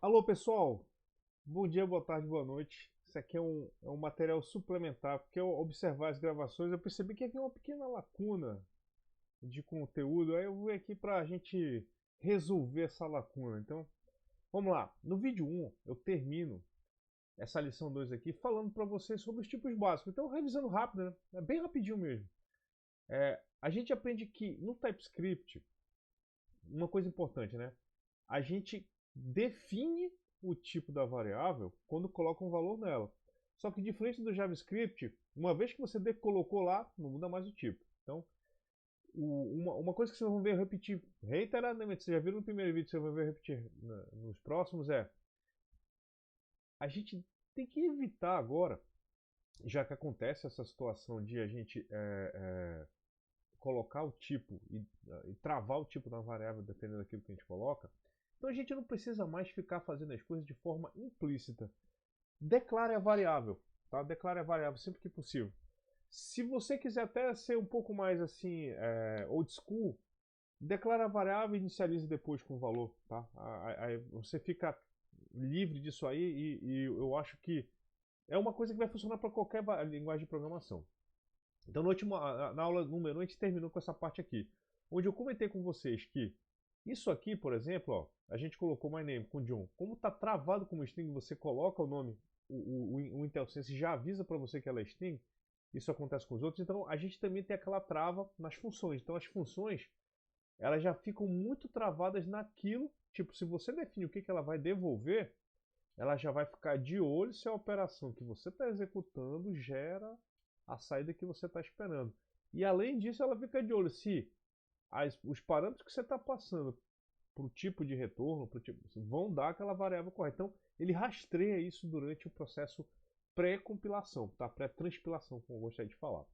Alô pessoal, bom dia, boa tarde, boa noite. Isso aqui é um material suplementar, porque ao observar as gravações eu percebi que havia uma pequena lacuna de conteúdo, aí eu vim aqui para a gente resolver essa lacuna. Então, vamos lá. No vídeo 1 eu termino essa lição 2 aqui falando para vocês sobre os tipos básicos. Então, revisando rápido, né? É bem rapidinho mesmo. A gente aprende que no TypeScript, uma coisa importante, né? A gente define o tipo da variável quando coloca um valor nela. Só que diferente do JavaScript, uma vez que você colocou lá, não muda mais o tipo. Então, uma coisa que vocês vão ver eu repetir reiteradamente, vocês já viram no primeiro vídeo, vocês vão ver eu repetir nos próximos, a gente tem que evitar agora, já que acontece essa situação de a gente colocar o tipo e travar o tipo da variável dependendo daquilo que a gente coloca, então a gente não precisa mais ficar fazendo as coisas de forma implícita. Declare a variável, tá? Declare a variável sempre que possível. Se você quiser até ser um pouco mais assim, old school, declare a variável e inicialize depois com o valor, tá? Aí você fica livre disso aí e eu acho que é uma coisa que vai funcionar para qualquer linguagem de programação. Então, na aula número 1, a gente terminou com essa parte aqui, onde eu comentei com vocês que isso aqui, por exemplo, ó, a gente colocou my name com John. Como está travado como string, você coloca o nome, o IntelliSense já avisa para você que ela é string, isso acontece com os outros, então a gente também tem aquela trava nas funções. Então as funções, elas já ficam muito travadas naquilo, tipo, se você define o que ela vai devolver, ela já vai ficar de olho se a operação que você está executando gera a saída que você está esperando. E além disso, ela fica de olho se os parâmetros que você está passando para o tipo de retorno vão dar aquela variável correta. Então, ele rastreia isso durante o processo pré-compilação, tá? Pré-transpilação, como eu gostaria de falar.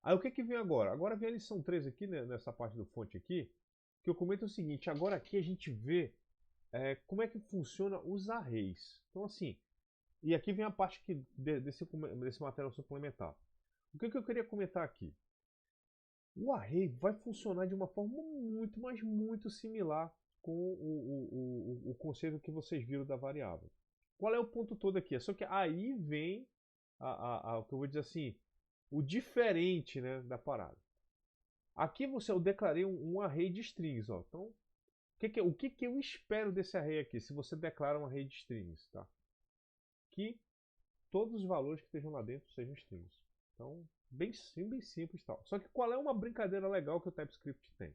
Aí o que, que vem agora? Agora vem a lição 3 aqui, né, nessa parte do fonte aqui, que eu comento o seguinte, agora aqui a gente vê como é que funciona os arrays. Então assim, e aqui vem a parte desse material suplementar. O que eu queria comentar aqui? O array vai funcionar de uma forma muito, mas muito similar com o conceito que vocês viram da variável. Qual é o ponto todo aqui? Só que aí vem o que eu vou dizer assim, o diferente, né, da parada. Aqui eu declarei um array de strings. Ó. Então, o que eu espero desse array aqui, se você declara um array de strings? Tá? Que todos os valores que estejam lá dentro sejam strings. Então, bem simples tal. Só que qual é uma brincadeira legal que o TypeScript tem?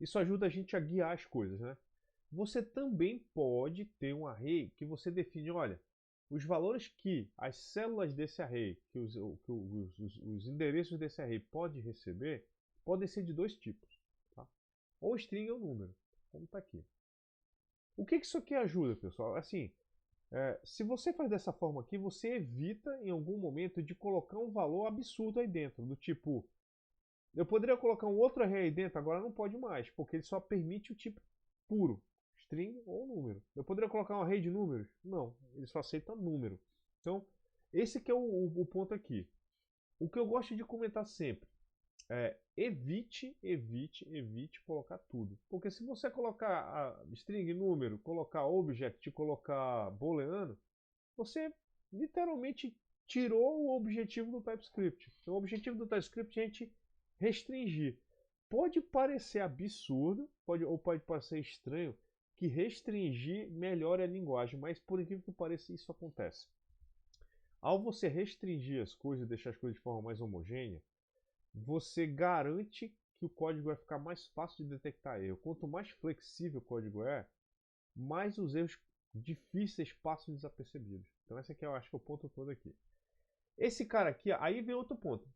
Isso ajuda a gente a guiar as coisas, né? Você também pode ter um array que você define, olha, os valores que as células desse array, os endereços desse array podem receber, podem ser de dois tipos, tá? Ou string ou número, como está aqui. O que isso aqui ajuda, pessoal? Assim, se você faz dessa forma aqui, você evita em algum momento de colocar um valor absurdo aí dentro, do tipo, eu poderia colocar um outro array aí dentro, agora não pode mais, porque ele só permite o tipo puro, string ou número. Eu poderia colocar um array de números? Não, ele só aceita número. Então, esse que é o ponto aqui. O que eu gosto de comentar sempre é evite colocar tudo. Porque se você colocar string, número, colocar object, colocar booleano, você literalmente tirou o objetivo do TypeScript. Então, o objetivo do TypeScript é a gente restringir. Pode parecer absurdo, ou pode parecer estranho, que restringir melhore a linguagem, mas por incrível que pareça, isso acontece. Ao você restringir as coisas, deixar as coisas de forma mais homogênea, você garante que o código vai ficar mais fácil de detectar erro. Quanto mais flexível o código mais os erros difíceis passam desapercebidos. Então esse aqui eu acho que é o ponto todo aqui. Esse cara aqui, aí vem outro ponto.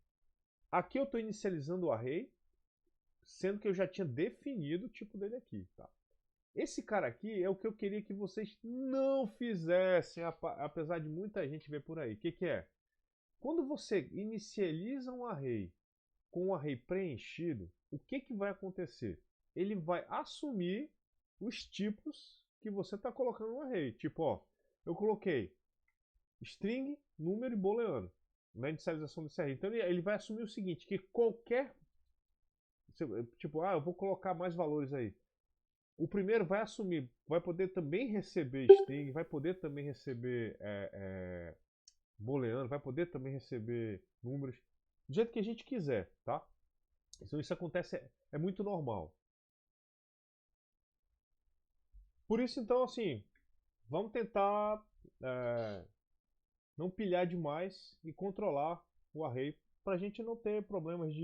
Aqui eu estou inicializando o array, sendo que eu já tinha definido o tipo dele aqui. Tá? Esse cara aqui é o que eu queria que vocês não fizessem, apesar de muita gente ver por aí. O que é? Quando você inicializa um array com um array preenchido, o que vai acontecer? Ele vai assumir os tipos que você está colocando no array. Tipo, ó, eu coloquei string, número e booleano na inicialização desse array. Então ele vai assumir o seguinte, que qualquer... Tipo, eu vou colocar mais valores aí. o primeiro vai assumir, vai poder também receber string, vai poder também receber booleano, vai poder também receber números, do jeito que a gente quiser, tá? Então isso acontece, é muito normal. Por isso, então, assim, vamos tentar não pilhar demais e controlar o array para a gente não ter problemas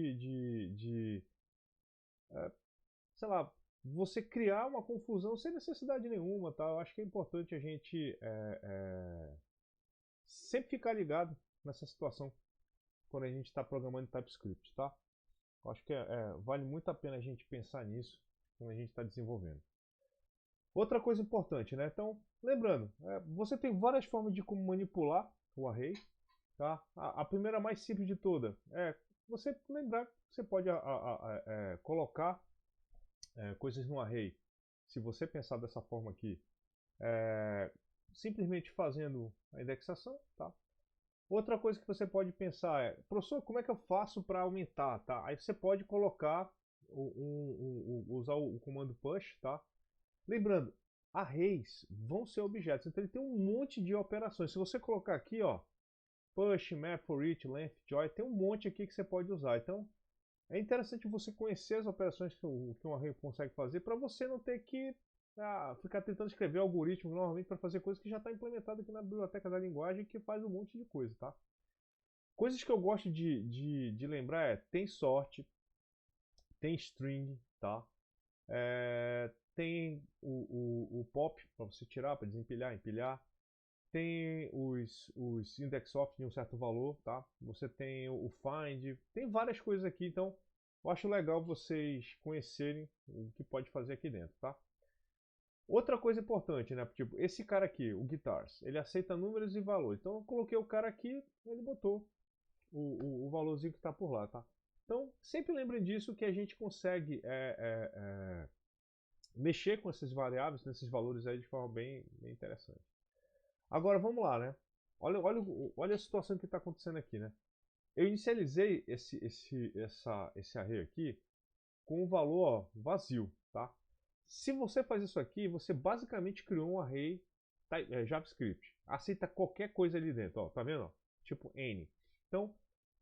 sei lá, você criar uma confusão sem necessidade nenhuma, tá? Eu acho que é importante a gente sempre ficar ligado nessa situação quando a gente está programando em TypeScript, tá? Eu acho que vale muito a pena a gente pensar nisso quando a gente está desenvolvendo. Outra coisa importante, né? Então, lembrando, você tem várias formas de como manipular o array, tá? A primeira mais simples de toda é você lembrar que você pode colocar coisas no array. Se você pensar dessa forma aqui, simplesmente fazendo a indexação, tá? Outra coisa que você pode pensar é, professor, como é que eu faço para aumentar, tá? Aí você pode colocar, usar o comando push, tá? Lembrando, arrays vão ser objetos, então ele tem um monte de operações. Se você colocar aqui, ó, push, map, for each, length, join, tem um monte aqui que você pode usar. Então, é interessante você conhecer as operações que um array consegue fazer para você não ter que ficar tentando escrever algoritmos novamente para fazer coisas que já está implementado aqui na biblioteca da linguagem que faz um monte de coisa, tá? Coisas que eu gosto de lembrar tem sorte, tem string, tá? Tem o pop para você tirar, para desempilhar, empilhar. Tem os index of de um certo valor, tá? Você tem o find, tem várias coisas aqui, então eu acho legal vocês conhecerem o que pode fazer aqui dentro, tá? Outra coisa importante, né? Tipo, esse cara aqui, o guitars, ele aceita números e valores. Então eu coloquei o cara aqui, ele botou o valorzinho que está por lá, tá? Então sempre lembrem disso que a gente consegue mexer com essas variáveis, nesses valores aí de forma bem interessante. Agora vamos lá, né? Olha a situação que está acontecendo aqui, né? Eu inicializei esse array aqui com um valor vazio, tá? Se você faz isso aqui, você basicamente criou um array JavaScript. Aceita qualquer coisa ali dentro, ó, tá vendo? Ó? Tipo N. Então,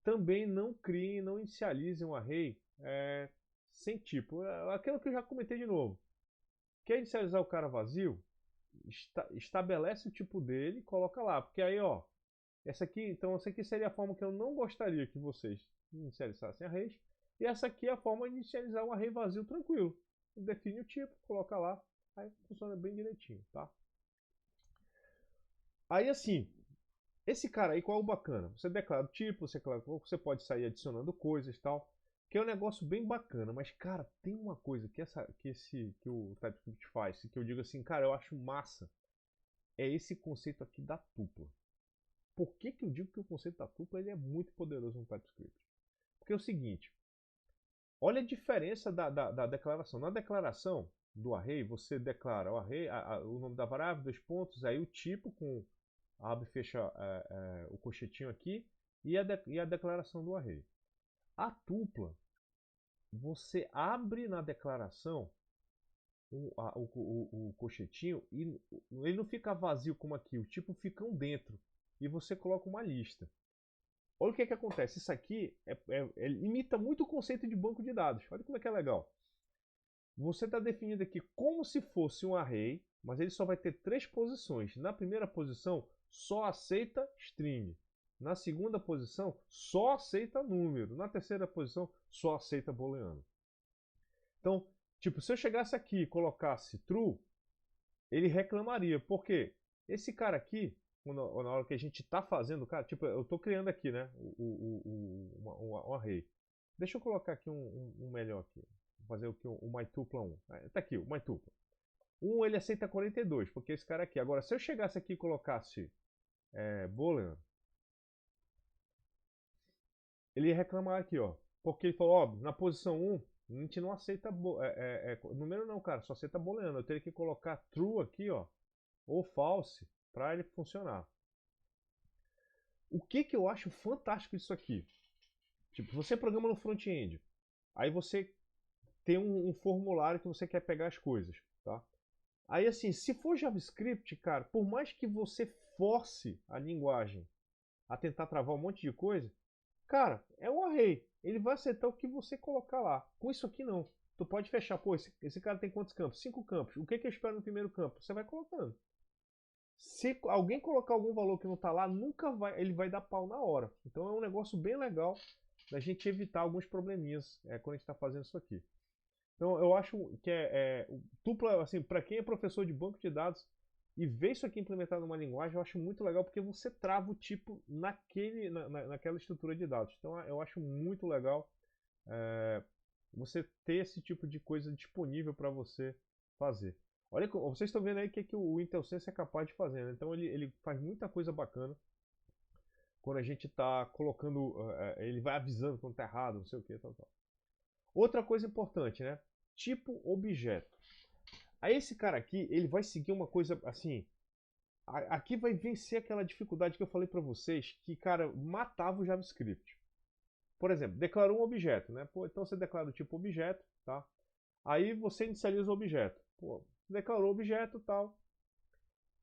também não criem, não inicializem um array sem tipo. Aquilo que eu já comentei de novo. Quer inicializar o cara vazio? Estabelece o tipo dele e coloca lá. Porque aí, ó, essa aqui seria a forma que eu não gostaria que vocês inicializassem arrays. E essa aqui é a forma de inicializar um array vazio tranquilo. Define o tipo, coloca lá, aí funciona bem direitinho, tá? Aí assim, esse cara aí, qual é o bacana? Você declara o tipo, você pode sair adicionando coisas e tal, que é um negócio bem bacana, mas cara, tem uma coisa que o TypeScript faz, que eu digo assim, cara, eu acho massa, é esse conceito aqui da tupla. Por que eu digo que o conceito da tupla ele é muito poderoso no TypeScript? Porque é o seguinte, olha a diferença da declaração. Na declaração do array, você declara o array, o nome da variável, 2 pontos, aí o tipo com abre e fecha o cochetinho aqui e a declaração do array. A tupla, você abre na declaração o cochetinho e ele não fica vazio como aqui, o tipo fica dentro e você coloca uma lista. Olha o que acontece, isso aqui imita muito o conceito de banco de dados. Olha como é que é legal. Você está definindo aqui como se fosse um array, mas ele só vai ter 3 posições. Na primeira posição, só aceita string. Na segunda posição, só aceita número. Na terceira posição, só aceita booleano. Então, tipo, se eu chegasse aqui e colocasse true, ele reclamaria. Por quê? Esse cara aqui, na hora que a gente está fazendo, cara, tipo, eu estou criando aqui, né, um array. Deixa eu colocar aqui um melhor aqui. Vou fazer o myTupla 1. Tá aqui, o myTupla. 1 ele aceita 42, porque esse cara aqui. Agora, se eu chegasse aqui e colocasse boolean, ele ia reclamar aqui, ó. Porque ele falou, ó, na posição 1, a gente não aceita número não, cara, só aceita booleano. Eu teria que colocar true aqui, ó, ou false, para ele funcionar. O que eu acho fantástico disso aqui? Tipo, você programa no front-end, aí você tem um formulário que você quer pegar as coisas, tá? Aí assim, se for JavaScript, cara, por mais que você force a linguagem a tentar travar um monte de coisa, cara, é um array. Ele vai aceitar o que você colocar lá. Com isso aqui não. Tu pode fechar, pô, esse cara tem quantos campos? 5 campos. O que que eu espero no primeiro campo? Você vai colocando. Se alguém colocar algum valor que não está lá, nunca vai, ele vai dar pau na hora. Então é um negócio bem legal da gente evitar alguns probleminhas quando a gente está fazendo isso aqui. Então eu acho que dupla, assim, para quem é professor de banco de dados e vê isso aqui implementado numa linguagem, eu acho muito legal porque você trava o tipo naquela estrutura de dados. Então eu acho muito legal você ter esse tipo de coisa disponível para você fazer. Olha, vocês estão vendo aí o que o Intel Sense é capaz de fazer, né? Então ele faz muita coisa bacana quando a gente está colocando, ele vai avisando quando está errado, não sei o que, tal, tal. Outra coisa importante, né? Tipo objeto. Aí esse cara aqui, ele vai seguir uma coisa assim, aqui vai vencer aquela dificuldade que eu falei para vocês, que, cara, matava o JavaScript. Por exemplo, declarou um objeto, né? Pô, então você declara o tipo objeto, tá? Aí você inicializa o objeto. Pô, declarou o objeto e tal.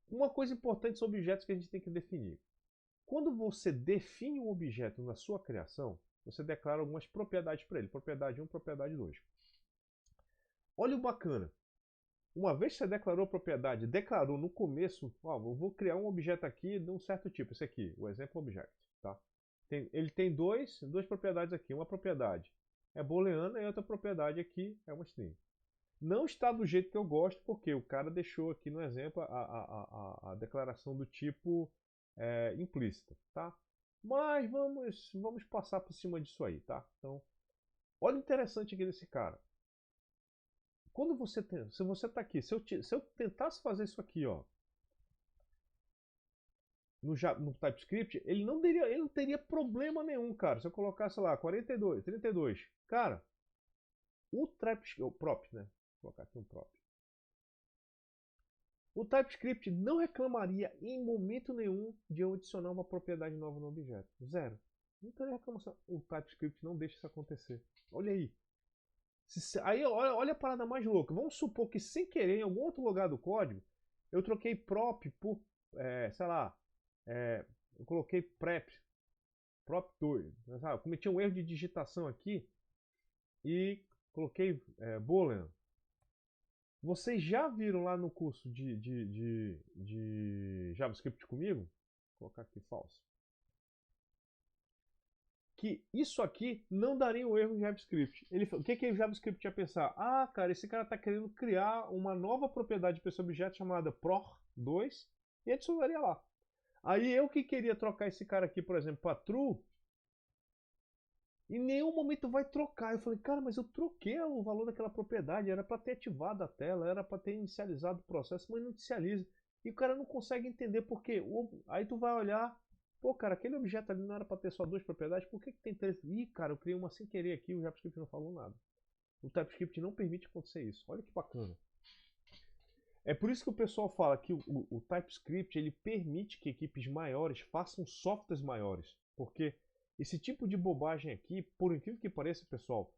Uma coisa importante sobre objetos que a gente tem que definir. Quando você define um objeto na sua criação, você declara algumas propriedades para ele. Propriedade 1, propriedade 2. Olha o bacana. Uma vez que você declarou a propriedade, declarou no começo, ó, eu vou criar um objeto aqui de um certo tipo. Esse aqui, o example object. Tá? Ele tem duas propriedades aqui. Uma propriedade é booleana e outra propriedade aqui é uma string. Não está do jeito que eu gosto, porque o cara deixou aqui no exemplo a declaração do tipo implícita, tá? Mas vamos passar por cima disso aí, tá? Então, olha o interessante aqui desse cara. Quando se você está aqui, se eu tentasse fazer isso aqui, ó, no TypeScript, ele não teria problema nenhum, cara. Se eu colocasse lá 42, 32, cara, o TypeScript, o prop, né? Vou colocar aqui um prop. O TypeScript não reclamaria em momento nenhum de eu adicionar uma propriedade nova no objeto. Zero. Não teria reclamação. O TypeScript não deixa isso acontecer. Olha aí. Aí olha a parada mais louca. Vamos supor que sem querer, em algum outro lugar do código, eu troquei prop por, sei lá, eu coloquei prop 2. Sabe? Eu cometi um erro de digitação aqui e coloquei boolean. Vocês já viram lá no curso de JavaScript comigo? Vou colocar aqui falso. Que isso aqui não daria um erro em JavaScript. O que o JavaScript ia pensar? Ah, cara, esse cara está querendo criar uma nova propriedade para esse objeto chamada pror2 e adicionaria lá. Aí eu que queria trocar esse cara aqui, por exemplo, para true, em nenhum momento vai trocar. Eu falei, cara, mas eu troquei o valor daquela propriedade, era para ter ativado a tela, era para ter inicializado o processo, mas não inicializa. E o cara não consegue entender por quê. Aí tu vai olhar, pô, cara, aquele objeto ali não era para ter só duas propriedades, por que tem três? Ih, cara, eu criei uma sem querer aqui, o JavaScript não falou nada. O TypeScript não permite acontecer isso. Olha que bacana. É por isso que o pessoal fala que o TypeScript ele permite que equipes maiores façam softwares maiores, porque esse tipo de bobagem aqui, por incrível que pareça, pessoal,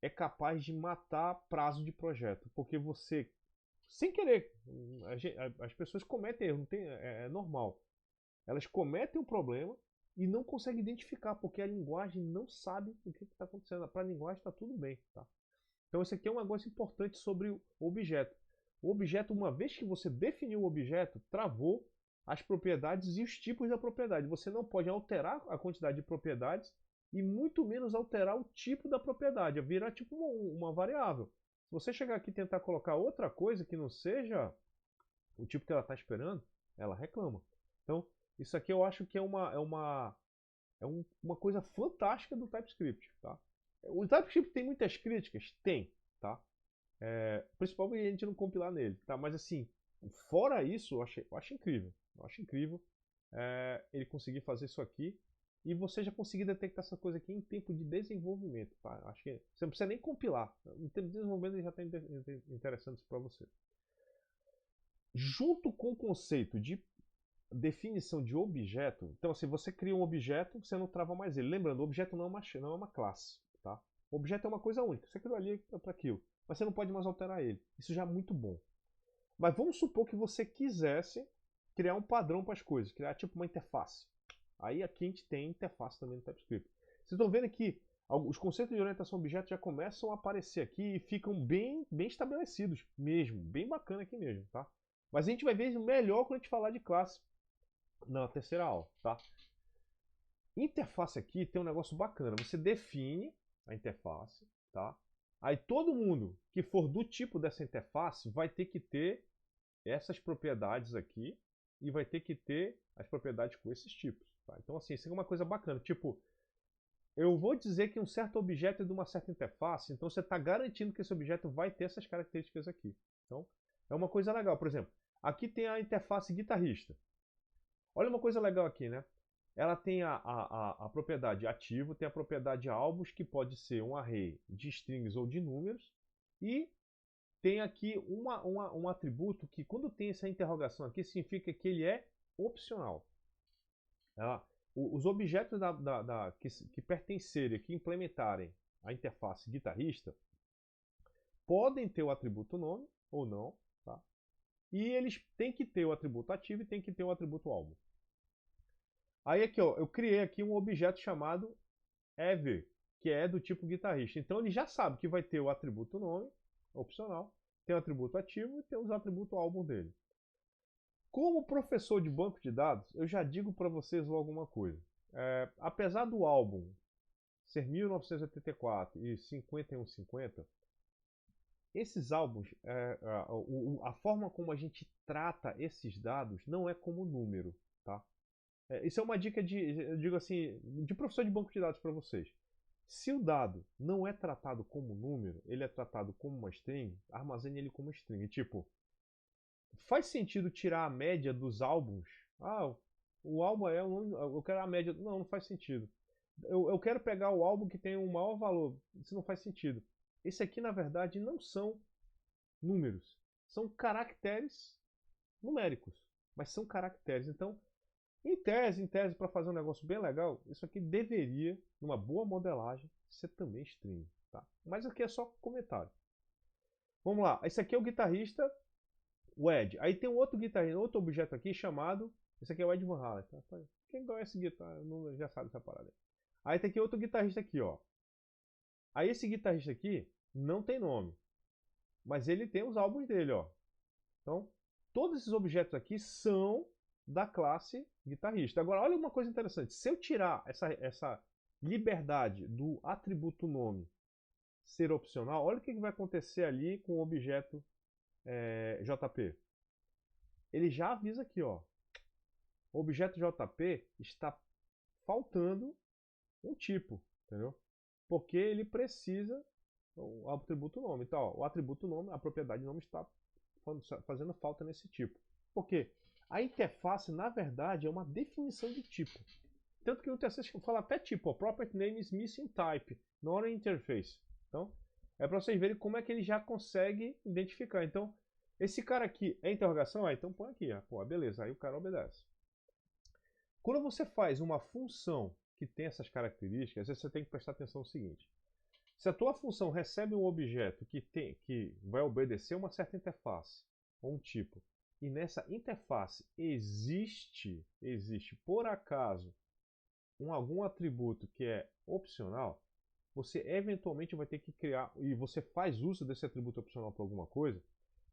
é capaz de matar prazo de projeto. Porque você, sem querer, as pessoas cometem erro, é normal. Elas cometem um problema e não conseguem identificar, porque a linguagem não sabe o que está acontecendo. Para a linguagem está tudo bem. Tá? Então esse aqui é um negócio importante sobre o objeto. O objeto, uma vez que você definiu o objeto, travou as propriedades e os tipos da propriedade. Você não pode alterar a quantidade de propriedades e muito menos alterar o tipo da propriedade. Virar tipo uma variável. Se você chegar aqui e tentar colocar outra coisa que não seja o tipo que ela está esperando, ela reclama. Então, isso aqui eu acho que é uma coisa fantástica do TypeScript. Tá? O TypeScript tem muitas críticas? Tem. Tá? Principalmente a gente não compilar nele. Tá? Mas assim, fora isso, eu acho incrível. Eu acho incrível ele conseguir fazer isso aqui e você já conseguir detectar essa coisa aqui em tempo de desenvolvimento. Tá? Acho que você não precisa nem compilar. Em tempo de desenvolvimento ele já está interessando isso para você. Junto com o conceito de definição de objeto, então assim, você cria um objeto, você não trava mais ele. Lembrando, o objeto não é uma classe. Tá? O objeto é uma coisa única. Você criou ali para aquilo. Mas você não pode mais alterar ele. Isso já é muito bom. Mas vamos supor que você quisesse criar um padrão para as coisas, criar tipo uma interface. Aí aqui a gente tem interface também no TypeScript. Vocês estão vendo que os conceitos de orientação a objeto já começam a aparecer aqui e ficam bem estabelecidos mesmo, bem bacana aqui mesmo, tá? Mas a gente vai ver melhor quando a gente falar de classe na terceira aula, tá? Interface aqui tem um negócio bacana. Você define a interface, tá? Aí todo mundo que for do tipo dessa interface vai ter que ter essas propriedades aqui e vai ter que ter as propriedades com esses tipos, tá? Então assim, isso é uma coisa bacana. Tipo, eu vou dizer que um certo objeto é de uma certa interface, então você está garantindo que esse objeto vai ter essas características aqui. Então, é uma coisa legal. Por exemplo, aqui tem a interface guitarrista. Olha uma coisa legal aqui, né? Ela tem a propriedade ativo, tem a propriedade álbuns, que pode ser um array de strings ou de números, e tem aqui um atributo que, quando tem essa interrogação aqui, significa que ele é opcional. Tá? Os objetos que pertencerem, que implementarem a interface guitarrista, podem ter o atributo nome ou não, tá? E eles têm que ter o atributo ativo e têm que ter o atributo álbum. Aí aqui, ó, eu criei aqui um objeto chamado ever, que é do tipo guitarrista. Então ele já sabe que vai ter o atributo nome, opcional, tem o atributo ativo e tem os atributos álbum dele. Como professor de banco de dados, eu já digo para vocês logo uma coisa. Apesar do álbum ser 1984 e 5150, esses álbuns, a forma como a gente trata esses dados não é como número, tá? Isso é uma dica eu digo assim, de professor de banco de dados para vocês. Se o dado não é tratado como número, ele é tratado como uma string, armazene ele como string. Tipo, faz sentido tirar a média dos álbuns? Ah, o álbum eu quero a média. Não, não faz sentido. Eu quero pegar o álbum que tem um maior valor. Isso não faz sentido. Esse aqui, na verdade, não são números. São caracteres numéricos. Mas são caracteres. Então, em tese, para fazer um negócio bem legal, isso aqui deveria, numa boa modelagem, ser também string. Tá? Mas aqui é só comentário. Vamos lá. Esse aqui é o guitarrista, o Ed. Aí tem um outro guitarrista, outro objeto aqui chamado. Esse aqui é o Ed Van Halen. Tá? Quem conhece guitarra já sabe essa parada. Aí tem aqui outro guitarrista aqui, ó. Aí esse guitarrista aqui não tem nome. Mas ele tem os álbuns dele, ó. Então, todos esses objetos aqui são da classe guitarrista. Agora, olha uma coisa interessante. Se eu tirar essa liberdade do atributo nome ser opcional, olha o que vai acontecer ali com o objeto JP. Ele já avisa aqui, ó. O objeto JP está faltando um tipo, entendeu? Porque ele precisa o atributo nome. Então, ó, o atributo nome, a propriedade nome está fazendo falta nesse tipo. Por quê? A interface, na verdade, é uma definição de tipo. Tanto que o TCC fala até tipo, ó, property name is missing type, not an interface. Então, é para vocês verem como é que ele já consegue identificar. Então, esse cara aqui é interrogação? Então põe aqui, ó. Pô, beleza, aí o cara obedece. Quando você faz uma função que tem essas características, você tem que prestar atenção no seguinte. Se a tua função recebe um objeto que vai obedecer uma certa interface, ou um tipo, e nessa interface existe por acaso algum atributo que é opcional, você eventualmente vai ter que criar, e você faz uso desse atributo opcional para alguma coisa,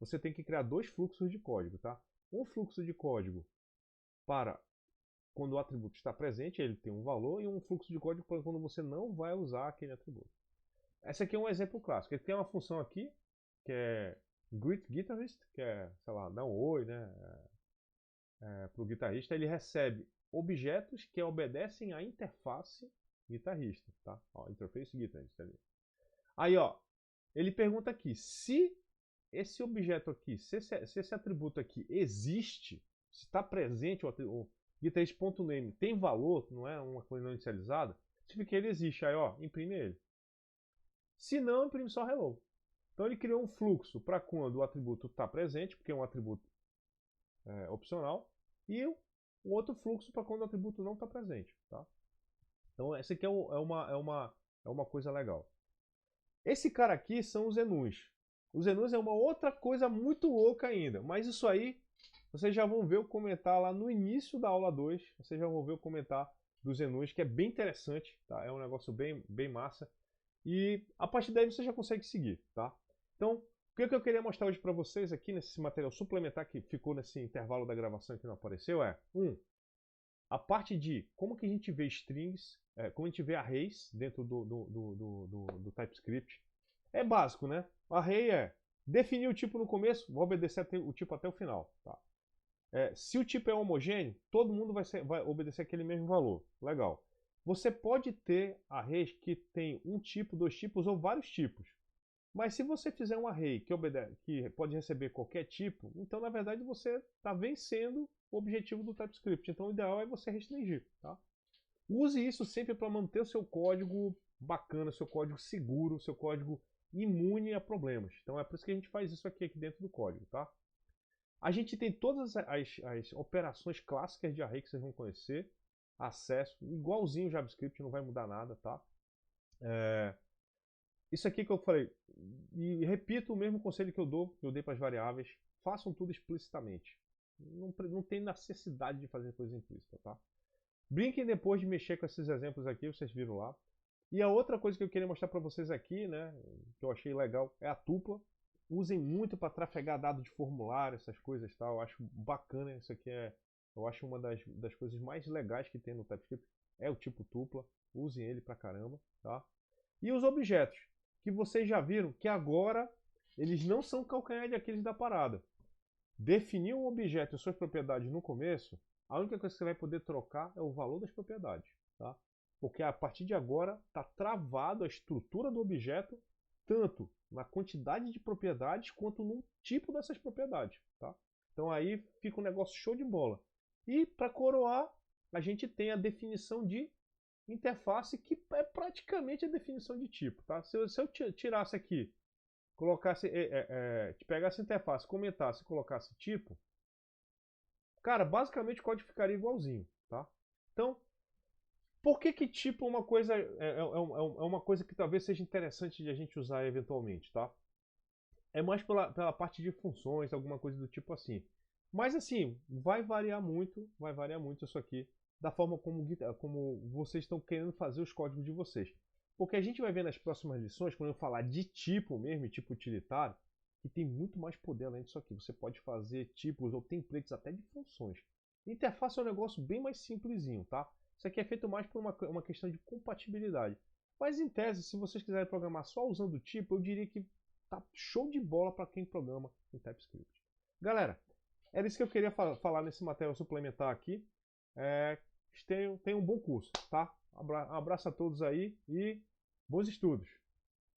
você tem que criar dois fluxos de código, tá? Um fluxo de código para quando o atributo está presente, ele tem um valor, e um fluxo de código para quando você não vai usar aquele atributo. Esse aqui é um exemplo clássico. Ele tem uma função aqui, que é greet guitarist, que é, sei lá, dar um oi, né, para o guitarrista. Ele recebe objetos que obedecem à interface guitarrista, tá? Ó, interface guitarist ali. Aí, ó, ele pergunta aqui, se esse objeto aqui, se esse atributo aqui existe, se está presente o guitarist.name tem valor, não é uma coisa não inicializada, significa que ele existe. Aí, ó, imprime ele. Se não, imprime só hello. Então ele criou um fluxo para quando o atributo está presente, porque é um atributo opcional, e o outro fluxo para quando o atributo não está presente. Tá? Então essa aqui é uma coisa legal. Esse cara aqui são os enus. Os enus é uma outra coisa muito louca ainda, mas isso aí vocês já vão ver eu comentar lá no início da aula 2, vocês já vão ver eu comentar dos enus, que é bem interessante, tá? É um negócio bem massa. E a partir daí você já consegue seguir, tá? Então, o que eu queria mostrar hoje para vocês aqui nesse material suplementar que ficou nesse intervalo da gravação e que não apareceu é, a parte de como que a gente vê strings, como a gente vê arrays dentro do TypeScript. É básico, né? O array é definir o tipo no começo, vou obedecer o tipo até o final, tá? Se o tipo é homogêneo, todo mundo vai obedecer aquele mesmo valor. Legal. Você pode ter arrays que tem um tipo, dois tipos ou vários tipos. Mas se você fizer um array que pode receber qualquer tipo, então na verdade você está vencendo o objetivo do TypeScript. Então o ideal é você restringir. Tá? Use isso sempre para manter o seu código bacana, seu código seguro, seu código imune a problemas. Então é por isso que a gente faz isso aqui dentro do código. Tá? A gente tem todas as operações clássicas de array que vocês vão conhecer, acesso, igualzinho o JavaScript, não vai mudar nada, tá? Isso aqui que eu falei, e repito o mesmo conselho que eu dei para as variáveis, façam tudo explicitamente. Não tem necessidade de fazer coisa implícita, tá? Brinquem depois de mexer com esses exemplos aqui, vocês viram lá. E a outra coisa que eu queria mostrar para vocês aqui, né, que eu achei legal, é a tupla. Usem muito para trafegar dados de formulário, essas coisas, tá? Eu acho bacana, isso aqui eu acho uma das coisas mais legais que tem no TypeScript, é o tipo tupla. Usem ele pra caramba, tá? E os objetos, que vocês já viram que agora eles não são calcanhar de Aquiles da parada. Definir um objeto e suas propriedades no começo, a única coisa que você vai poder trocar é o valor das propriedades, tá? Porque a partir de agora está travado a estrutura do objeto, tanto na quantidade de propriedades quanto no tipo dessas propriedades, tá? Então aí fica um negócio show de bola. E para coroar, a gente tem a definição de interface, que é praticamente a definição de tipo, tá? Se eu tirasse aqui, colocasse, pegasse a interface, comentasse e colocasse tipo, cara, basicamente o código ficaria igualzinho, tá? Então, por que tipo uma coisa é uma coisa que talvez seja interessante de a gente usar eventualmente, tá? É mais pela parte de funções, alguma coisa do tipo assim. Mas assim, vai variar muito isso aqui, da forma como vocês estão querendo fazer os códigos de vocês. Porque a gente vai ver nas próximas lições, quando eu falar de tipo mesmo, tipo utilitário, que tem muito mais poder além disso aqui. Você pode fazer tipos ou templates até de funções. Interface é um negócio bem mais simplesinho, tá? Isso aqui é feito mais por uma questão de compatibilidade. Mas em tese, se vocês quiserem programar só usando o tipo, eu diria que tá show de bola para quem programa em TypeScript. Galera, era isso que eu queria falar nesse material suplementar aqui. Tenham um bom curso, tá? Um abraço a todos aí e bons estudos!